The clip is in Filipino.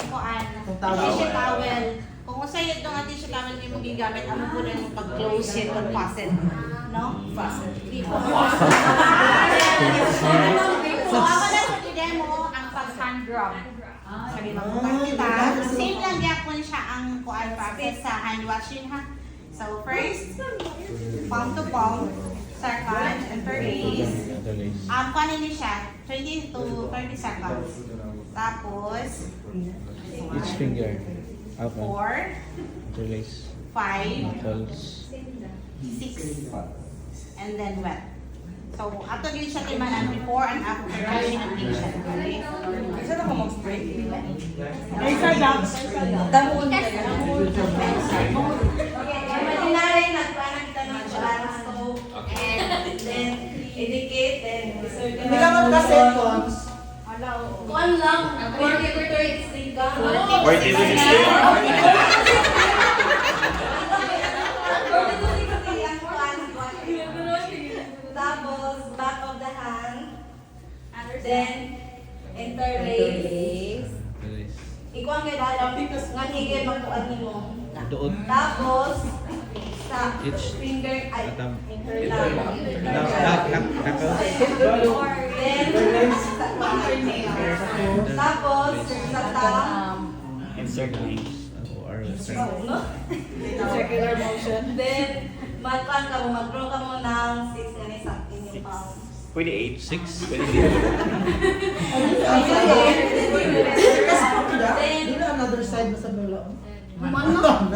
kuan, tissue towel. Kung usay ito nga tissue towel niyo magigamit, amo po na yung pag-close it or faucet. No? Faucet. So, ako na po i-demo ang pag-hand rub. Sabi magbukas kita. Same lang yapon siya ang kuan process sa hand washing ha. So, first, palm to palm, second, and third is, kuan nila siya, 20 to 30 seconds. Tapos, Each finger. Up 4, Release. 5, Knuckles. 6, and then wet. So, ato din siya timanan before and after washing ng patient. Okay? Isa na ko mag-spray. Isa lang. Damon. Ordinary, nagpanan kita ng balance soap and then indicate and circle. Hindi lang magka-seconds. Kuan lang. 40 to 60 ka. 40 to 60. Tapos, back of the hand. Then, interlace. Release. Ikaw ang kailangan nga higit magkuan mo. Doon. Tapos, sa Each finger, ay, atam. finger lang. Knuckles. Then, sa fingernail. Tapos, sa thumb. Insert names. Or No? Circular motion. Then, magpan ka mo, mag-draw ka mo ng 6 ganun sa inyong palm. Pwede 8. 6. Pwede Then, another side mo sa dulo. Manok.